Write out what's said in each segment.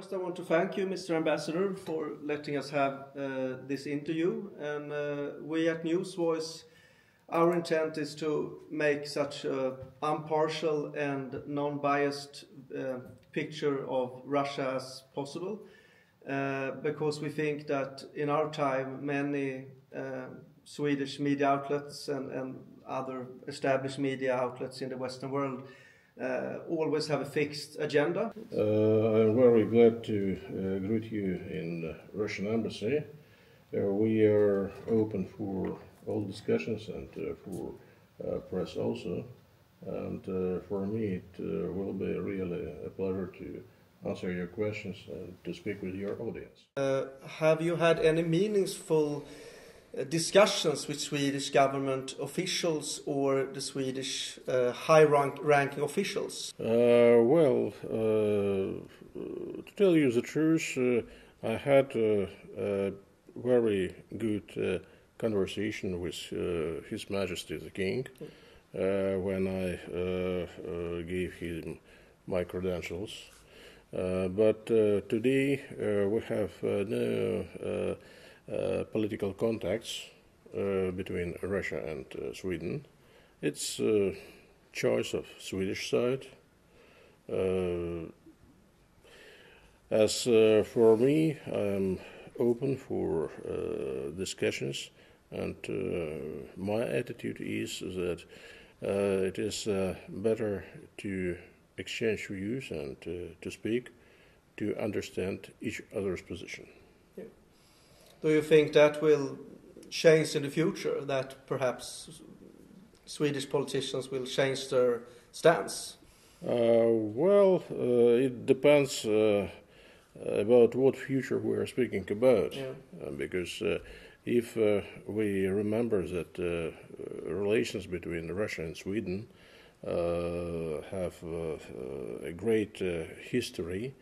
First, I want to thank you, Mr. Ambassador, for letting us have this interview. And we at NewsVoice, our intent is to make such an impartial and non-biased picture of Russia as possible, because we think that in our time, many Swedish media outlets and other established media outlets in the Western world always have a fixed agenda. I'm very glad to greet you in the Russian embassy. We are open for all discussions and for press also. And for me it will be really a pleasure to answer your questions and to speak with your audience. Have you had any meaningful discussions with Swedish government officials or the Swedish high-ranking officials? To tell you the truth, I had a very good conversation with His Majesty the King when I gave him my credentials. But today we have no political contacts between Russia and Sweden. It's a choice of Swedish side. As for me, I'm open for discussions, and my attitude is that it is better to exchange views and to speak, to understand each other's position. Yeah. Do you think that will change in the future, that perhaps Swedish politicians will change their stance? It depends about what future we are speaking about, because if we remember that relations between Russia and Sweden have a great history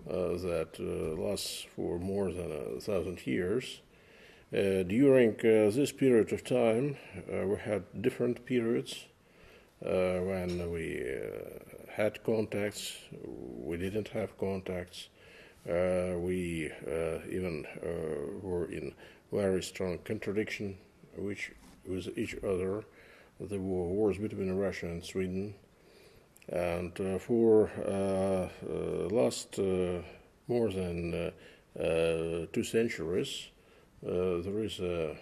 that lasts for more than 1,000 years. During this period of time, we had different periods when we had contacts, we didn't have contacts, we even were in very strong contradiction with each other. There were wars between Russia and Sweden, and for last more than 2 centuries, there is a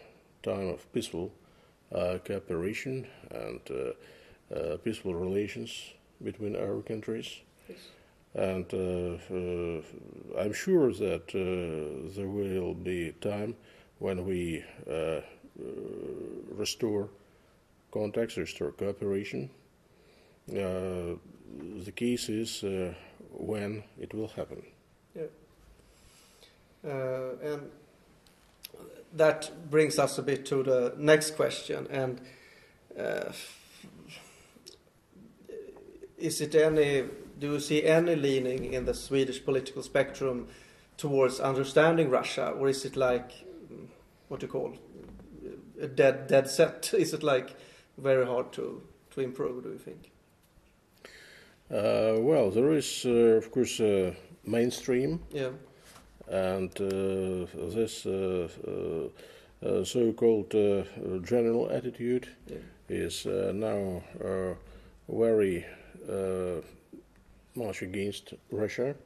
time of peaceful cooperation and peaceful relations between our countries. Yes. And I'm sure that there will be time when we restore contacts, restore cooperation. The case is when it will happen. Yeah. And that brings us a bit to the next question. And do you see any leaning in the Swedish political spectrum towards understanding Russia, or is it like what you call a dead set? Is it like very hard to improve, do you think? There is, of course, mainstream, and this so-called general attitude is now very much against Russia,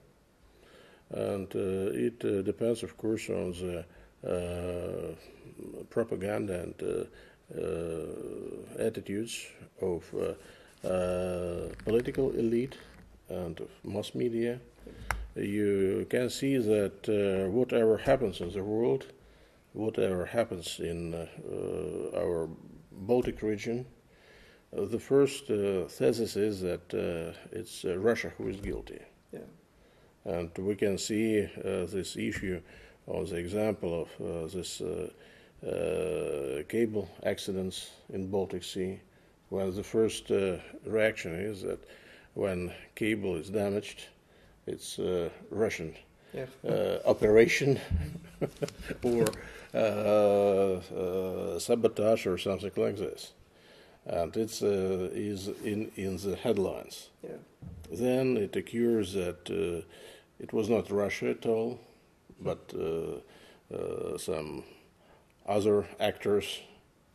and it depends, of course, on the propaganda and attitudes of political elite and of mass media. You can see that whatever happens in the world, whatever happens in our Baltic region, the first thesis is that it's Russia who is guilty. Yeah. And we can see this issue on the example of this cable accidents in Baltic Sea, when the first reaction is that when cable is damaged, it's Russian operation or sabotage or something like this. And it is in the headlines. Yeah. Then it occurs that it was not Russia at all, but some other actors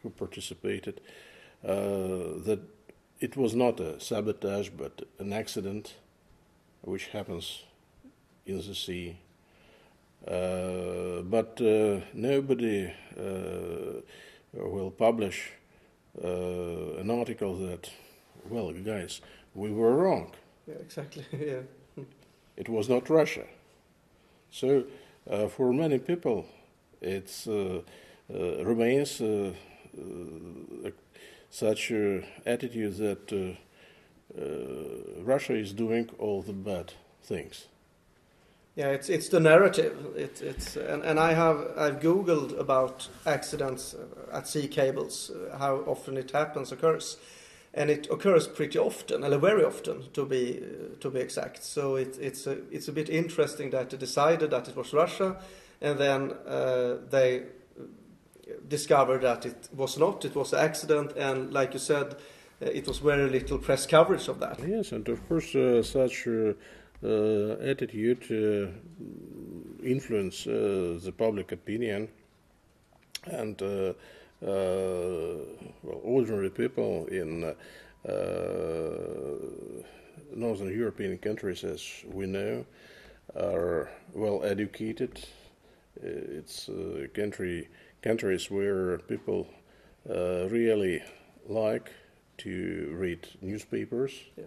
who participated, that it was not a sabotage but an accident which happens in the sea. But nobody will publish an article that, well, guys, we were wrong. Yeah, exactly. Yeah. It was not Russia. So for many people, it remains such attitude that Russia is doing all the bad things. Yeah, it's the narrative. And I've Googled about accidents at sea cables, how often it occurs, and it occurs pretty often, or very often to be exact. So it's a bit interesting that they decided that it was Russia, and then they discovered that it was not. It was an accident, and like you said, it was very little press coverage of that. Yes, and of course such attitude influence the public opinion, and ordinary people in Northern European countries, as we know, are well educated. It's countries where people really like to read newspapers. Yeah.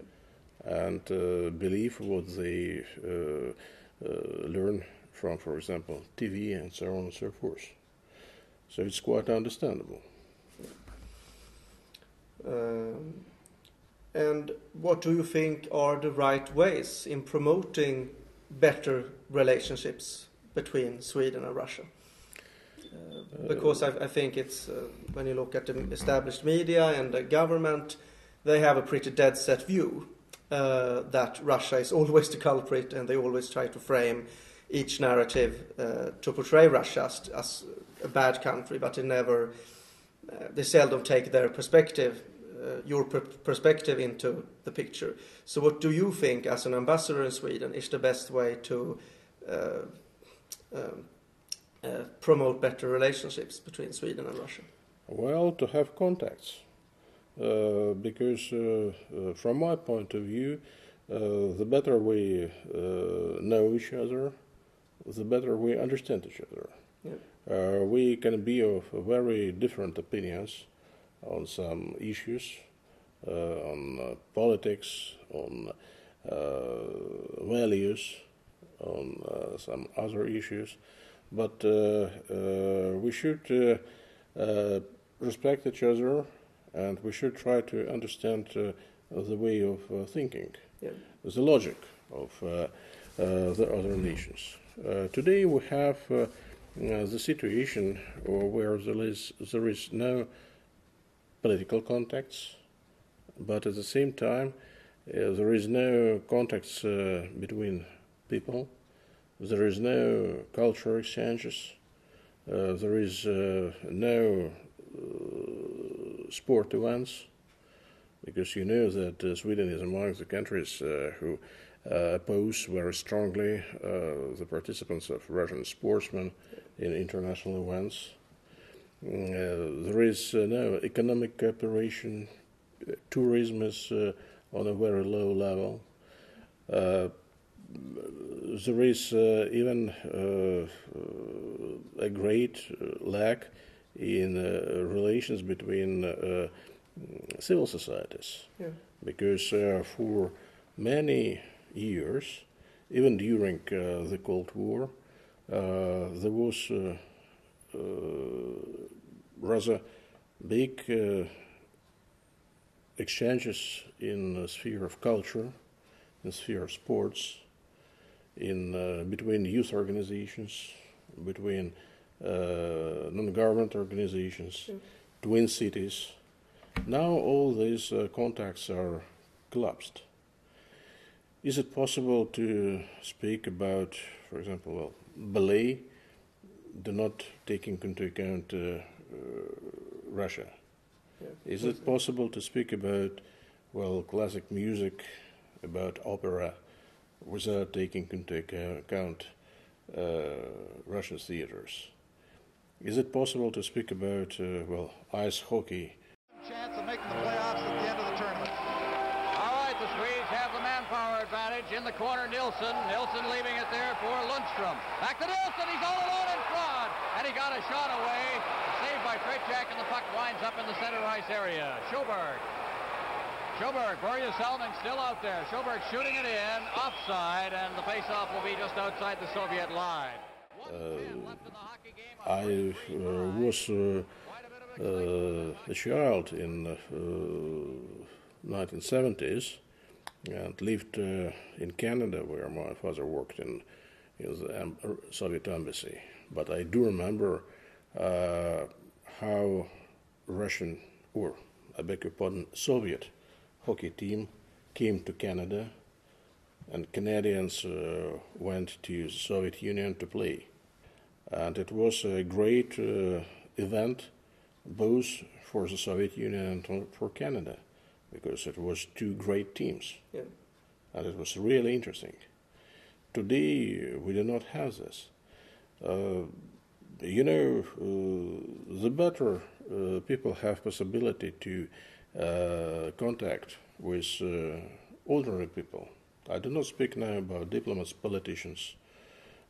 And believe what they learn from, for example, TV and so on and so forth. So it's quite understandable. And what do you think are the right ways in promoting better relationships between Sweden and Russia? Because I think it's, when you look at the established media and the government, they have a pretty dead set view. That Russia is always the culprit, and they always try to frame each narrative to portray Russia as a bad country, but they seldom take their perspective, your perspective into the picture. So what do you think, as an ambassador in Sweden, is the best way to promote better relationships between Sweden and Russia? Well, to have contacts. Because from my point of view, the better we know each other, the better we understand each other. Yeah. We can be of very different opinions on some issues, on politics, on values, on some other issues, but we should respect each other. And we should try to understand the way of thinking, yeah, the logic of the other nations. Today we have the situation where there is no political contacts, but at the same time there is no contacts between people, there is no cultural exchanges, there is no sport events, because you know that Sweden is among the countries who oppose very strongly the participants of Russian sportsmen in international events. There is no economic cooperation. Tourism is on a very low level. There is even a great lack in relations between civil societies, yeah, because for many years, even during the Cold War, there was rather big exchanges in the sphere of culture, in the sphere of sports, in between youth organizations, between non-government organizations, twin cities. Now all these contacts are collapsed. Is it possible to speak about, for example, ballet, not taking into account Russia? Yeah. Is it possible to speak about, classic music, about opera, without taking into account Russian theaters. Is it possible to speak about, ice hockey? Chance of making the playoffs at the end of the tournament. All right, the Swedes have the manpower advantage. In the corner, Nilsson. Nilsson leaving it there for Lundstrom. Back to Nilsson. He's all alone in front. And he got a shot away. Saved by Tretiak, and the puck winds up in the center ice area. Sjoberg, Börje Salming still out there. Sjoberg shooting it in, offside, and the face-off will be just outside the Soviet line. I was a child in 1970s and lived in Canada, where my father worked in the Soviet embassy. But I do remember how Russian, or I beg your pardon, Soviet hockey team came to Canada, and Canadians went to the Soviet Union to play. And it was a great event, both for the Soviet Union and for Canada, because it was two great teams. Yeah. And it was really interesting. Today, we do not have this. The better people have possibility to contact with ordinary people. I do not speak now about diplomats, politicians,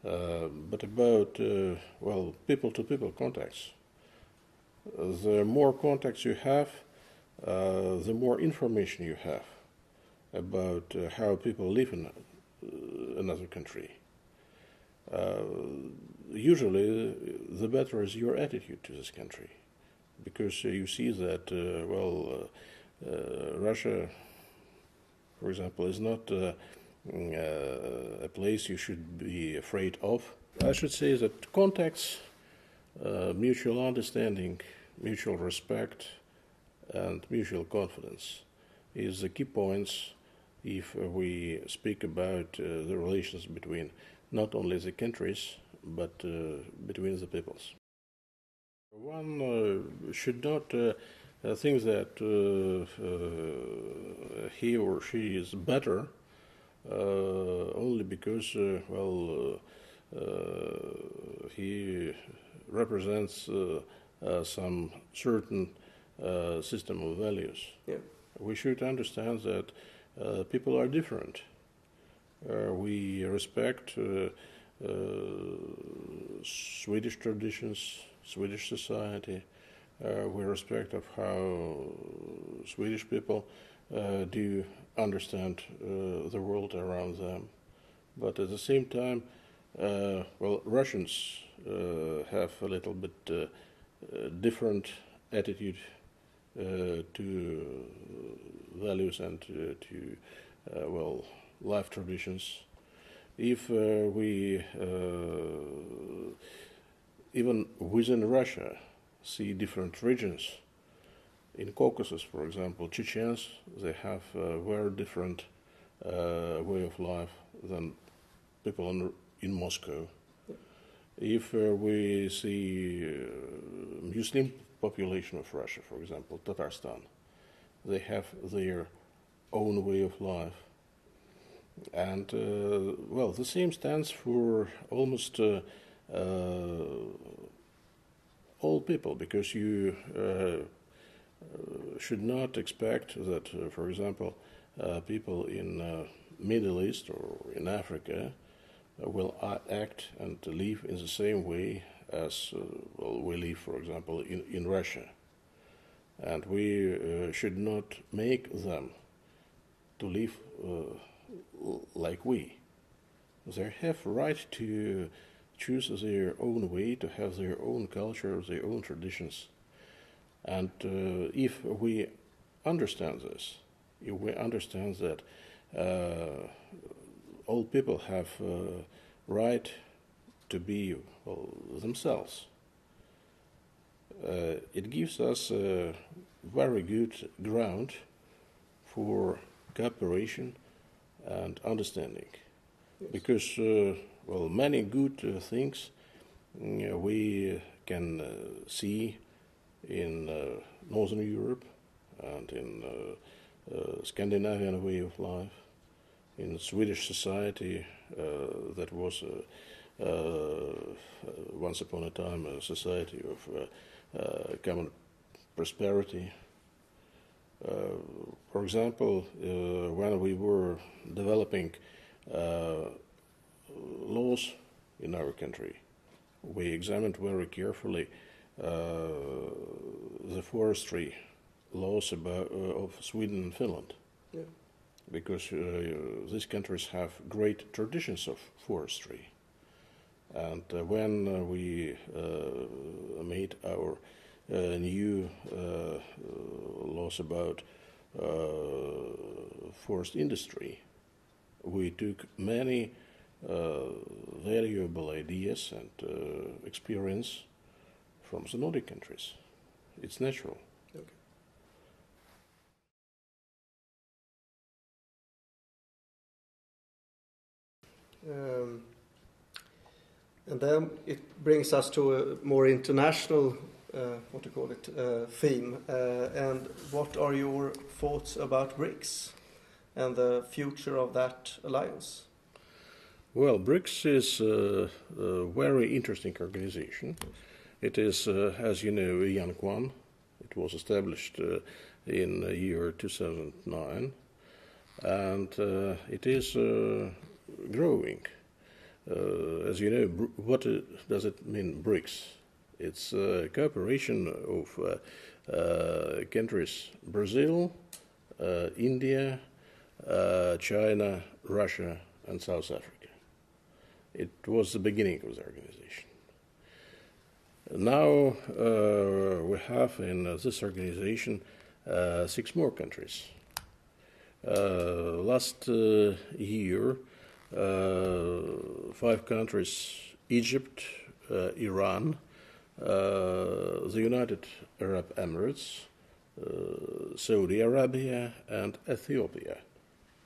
but about, people-to-people contacts. The more contacts you have, the more information you have about how people live in another country. Usually, the better is your attitude to this country, because you see that, Russia, for example, is not a place you should be afraid of. I should say that contacts, mutual understanding, mutual respect, and mutual confidence is the key points if we speak about the relations between not only the countries, but between the peoples. One should not think that he or she is better only because, he represents some certain system of values. Yeah. We should understand that people are different. We respect Swedish traditions, Swedish society. We respect of how Swedish people do understand the world around them. But at the same time, Russians have a little bit different attitude to values and to life traditions. If we even within Russia see different regions, in Caucasus, for example, Chechens, they have a very different way of life than people in Moscow. If we see Muslim population of Russia, for example, Tatarstan, they have their own way of life. And, the same stands for almost all people, because you should not expect that, for example, people in Middle East or in Africa will act and live in the same way as we live, for example, in Russia. And we should not make them to live like we. They have right to choose their own way, to have their own culture, their own traditions. And if we understand this, if we understand that all people have right to be themselves, it gives us a very good ground for cooperation and understanding. Yes. Because, many good things we can see in Northern Europe and in Scandinavian way of life. in Swedish society that was once upon a time a society of common prosperity. For example, when we were developing laws in our country, we examined very carefully the forestry laws of Sweden and Finland, because these countries have great traditions of forestry. And when we made our new laws about forest industry, we took many valuable ideas and experience from the Nordic countries. It's natural. Okay. And then it brings us to a more international, theme. And what are your thoughts about BRICS and the future of that alliance? Well, BRICS is a very interesting organization. It is, as you know, a young one. It was established in the year 2009, and it is growing. As you know, what does it mean, BRICS? It's a cooperation of countries: Brazil, India, China, Russia, and South Africa. It was the beginning of the organization. Now we have in this organization 6 more countries. Last year, 5 countries: Egypt, Iran, the United Arab Emirates, Saudi Arabia, and Ethiopia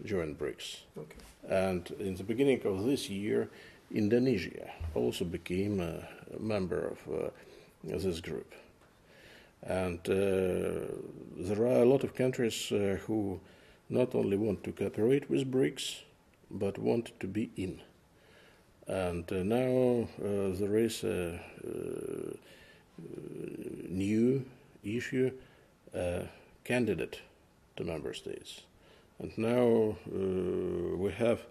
joined BRICS. Okay. And in the beginning of this year, Indonesia also became a member of this group. And there are a lot of countries who not only want to cooperate with BRICS, but want to be in. And now there is a new issue, candidate to member states. And now we have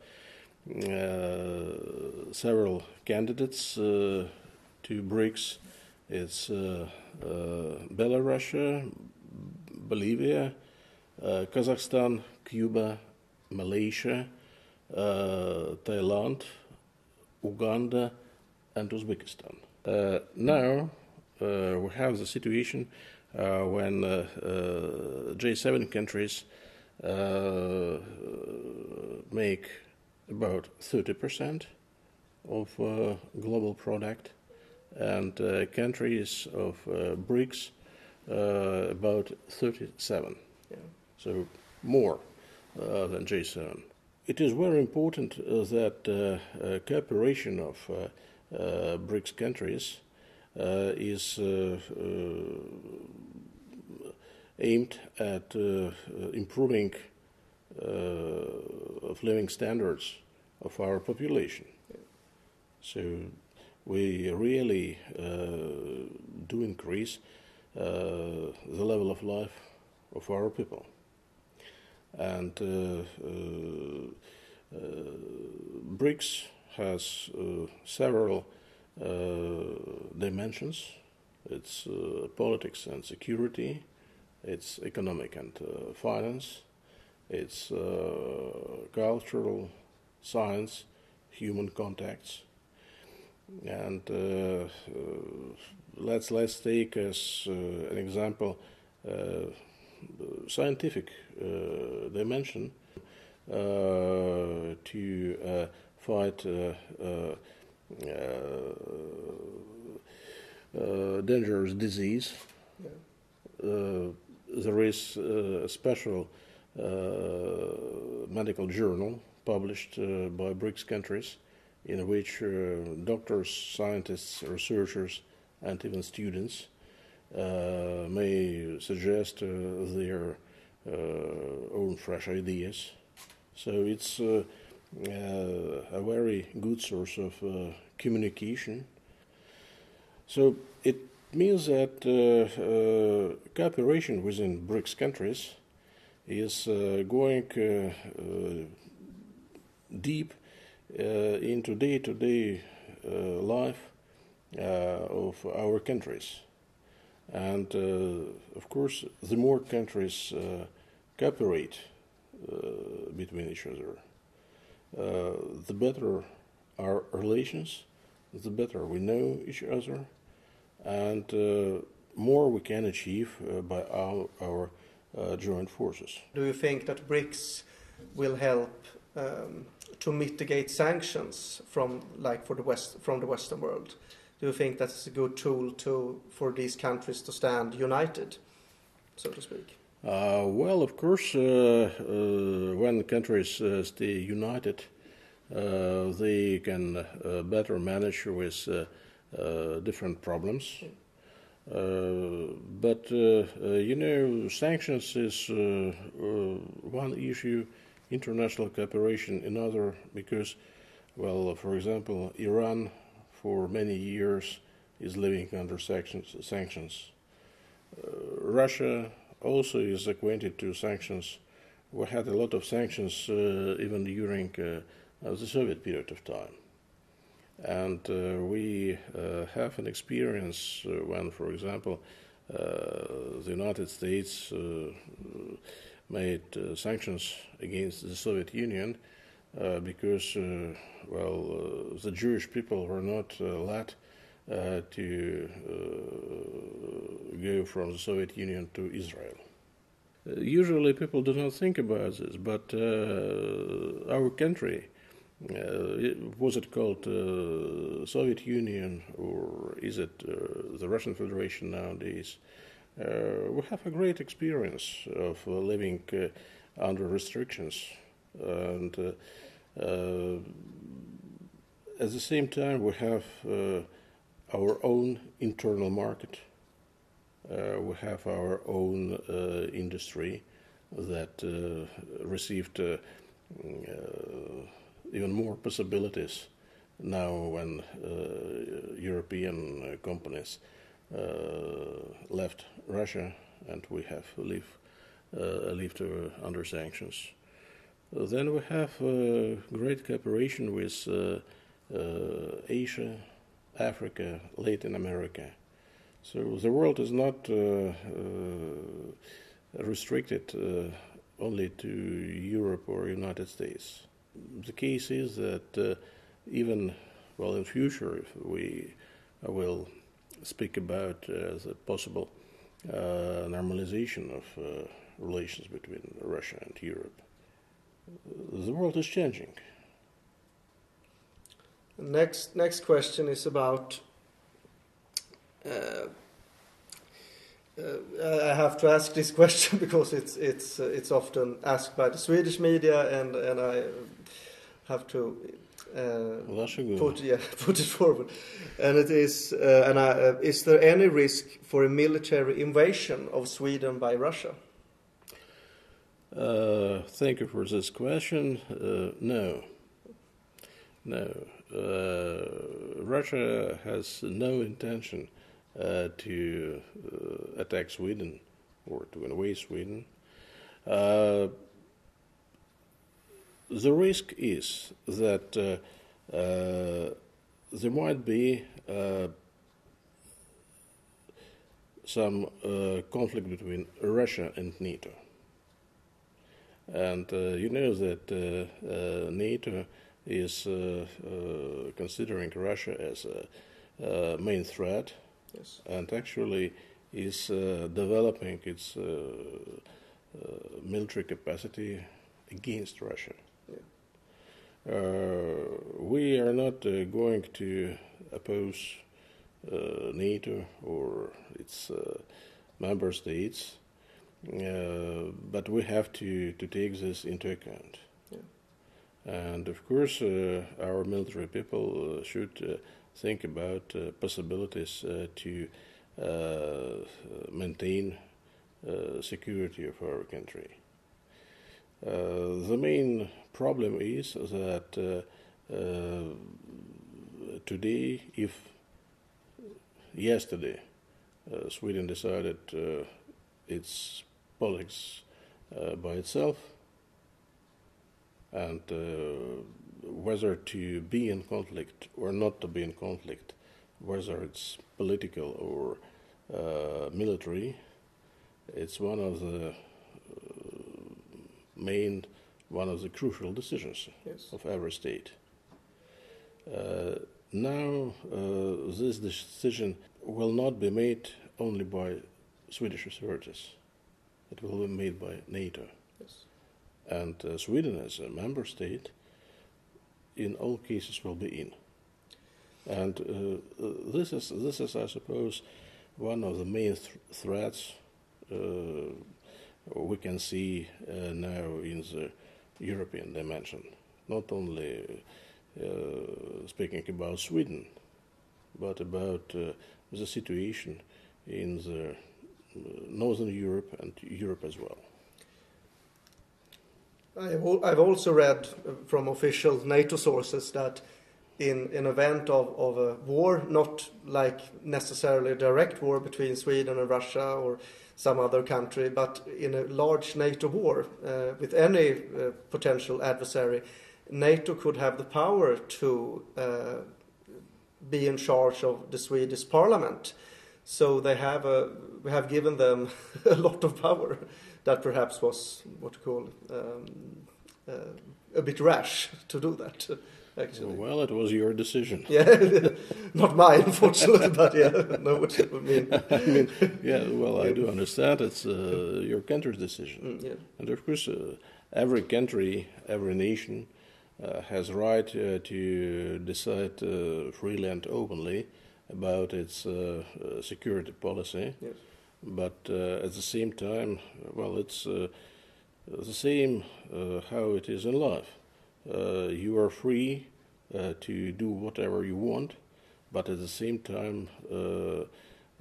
several candidates to BRICS. It's Belarus, Bolivia, Kazakhstan, Cuba, Malaysia, Thailand, Uganda, and Uzbekistan. Now we have the situation when G7 countries make about 30% of global product, and countries of BRICS about 37. Yeah. So more than G7. It is very important that cooperation of BRICS countries is aimed at improving of living standards of our population. So we really do increase the level of life of our people. And BRICS has several dimensions. It's politics and security, it's economic and finance, it's cultural, science, human contacts. And let's take as an example scientific dimension to fight dangerous disease. Yeah. There is a special medical journal published by BRICS countries in which doctors, scientists, researchers, and even students may suggest their own fresh ideas. So it's a very good source of communication. So it means that cooperation within BRICS countries is going deep into day-to-day life of our countries. And of course, the more countries cooperate between each other, the better our relations, the better we know each other, and more we can achieve by our joint forces. Do you think that BRICS will help to mitigate sanctions from the Western world? Do you think that's a good tool for these countries to stand united, so to speak? Well, of course, when countries stay united, they can better manage with different problems. But sanctions is one issue, international cooperation another, because, well, for example, Iran for many years is living under sanctions. Russia also is acquainted to sanctions. We had a lot of sanctions even during the Soviet period of time. And we have an experience when, for example, the United States made sanctions against the Soviet Union because, the Jewish people were not allowed to go from the Soviet Union to Israel. Usually people do not think about this, but our country, was it called Soviet Union or is it the Russian Federation nowadays? We have a great experience of living under restrictions, and at the same time we have our own internal market. We have our own industry that received even more possibilities now when European companies left Russia and we have lived under sanctions. Then we have great cooperation with Asia, Africa, Latin America. So the world is not restricted only to Europe or United States. The case is that even, in future, if we will speak about the possible normalization of relations between Russia and Europe, the world is changing. Next question is about. I have to ask this question because it's often asked by the Swedish media, and I have to put it forward. And it is, is there any risk for a military invasion of Sweden by Russia? Thank you for this question. No. Russia has no intention to attack Sweden or to invade Sweden. The risk is that there might be some conflict between Russia and NATO. And you know that NATO is considering Russia as a main threat. Yes. And actually is developing its military capacity against Russia. Yeah. We are not going to oppose NATO or its member states, but we have to take this into account. Yeah. And of course, our military people should think about possibilities to maintain security of our country. The main problem is that today, if yesterday Sweden decided its politics by itself, and whether to be in conflict or not to be in conflict, whether it's political or military, it's one of the crucial decisions of every state. Now, this decision will not be made only by Swedish authorities. It will be made by NATO. Yes. And Sweden, as a member state, in all cases will be in. And this is, I suppose, one of the main threats we can see now in the European dimension. Not only speaking about Sweden, but about the situation in the Northern Europe and Europe as well. I've also read from official NATO sources that in an event of a war, not like necessarily a direct war between Sweden and Russia or some other country, but in a large NATO war with any potential adversary, NATO could have the power to be in charge of the Swedish parliament. So we have given them a lot of power. That perhaps was what you call a bit rash to do that. Actually. Well, it was your decision. Yeah, not mine, unfortunately, but yeah, I know what you mean. I mean, yeah, well, I do understand it's your country's decision. Yeah. And of course, every country, every nation has right to decide freely and openly about its security policy. Yes. But at the same time, well, it's the same how it is in life. You are free to do whatever you want, but at the same time,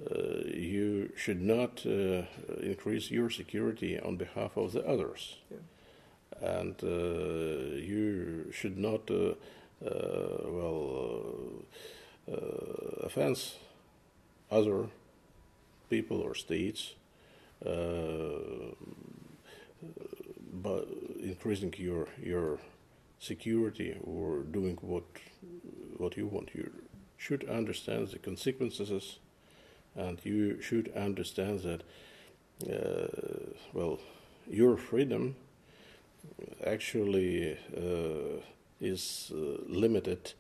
you should not increase your security on behalf of the others. Yeah. And you should not, offense other people or states by increasing your security or doing what you want. You should understand the consequences, and you should understand that your freedom actually is limited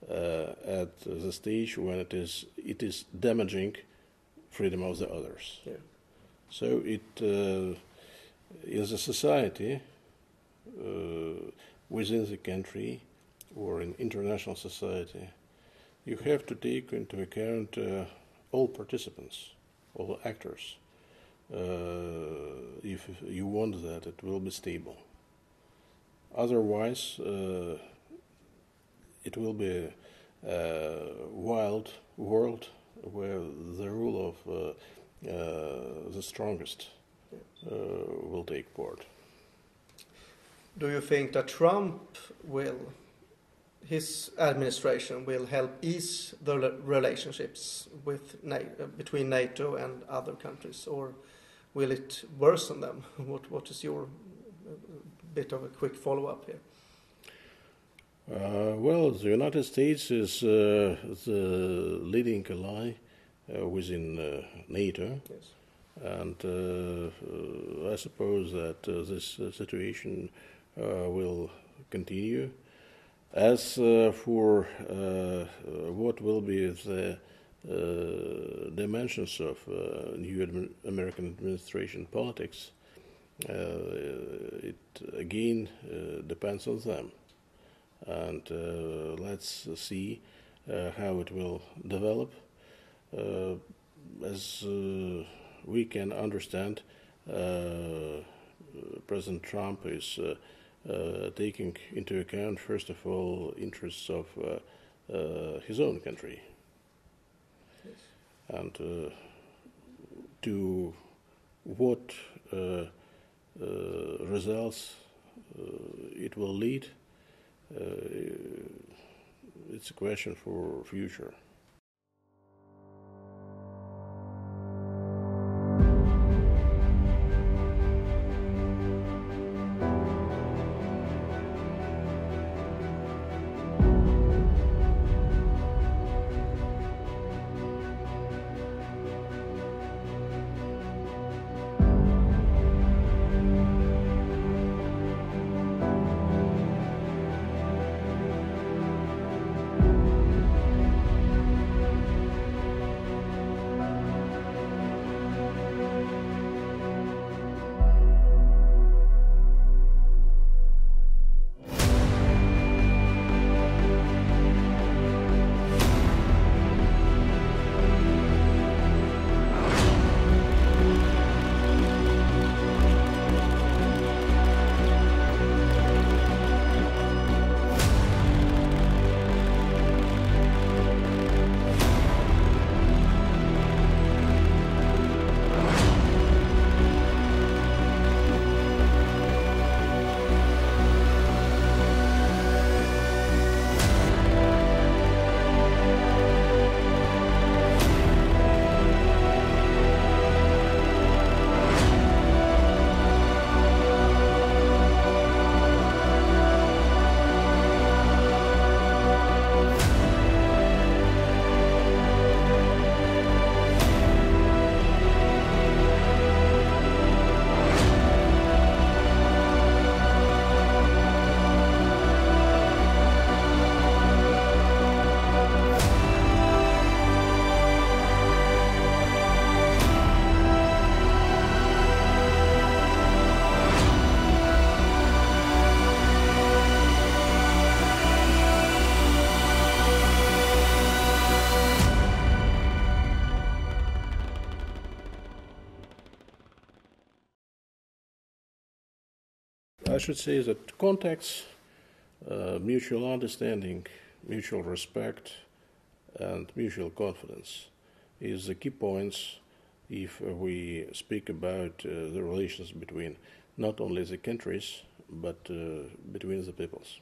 at the stage when it is damaging freedom of the others. Yeah. So it in the society, within the country, or in international society, you have to take into account all participants, all actors, if you want that it will be stable. Otherwise, it will be a wild world where the rule of the strongest will take part. Do you think that Trump his administration will help ease the relationships with between NATO and other countries, or will it worsen them? What is your bit of a quick follow-up here? Well, the United States is the leading ally within NATO. Yes. And I suppose that this situation will continue. As for what will be the dimensions of new American administration politics, it again depends on them. And let's see how it will develop. As we can understand, President Trump is taking into account, first of all, interests of his own country. Yes. And to what results it will lead, it's a question for future. I should say that contacts, mutual understanding, mutual respect, and mutual confidence is the key points if we speak about the relations between not only the countries, but between the peoples.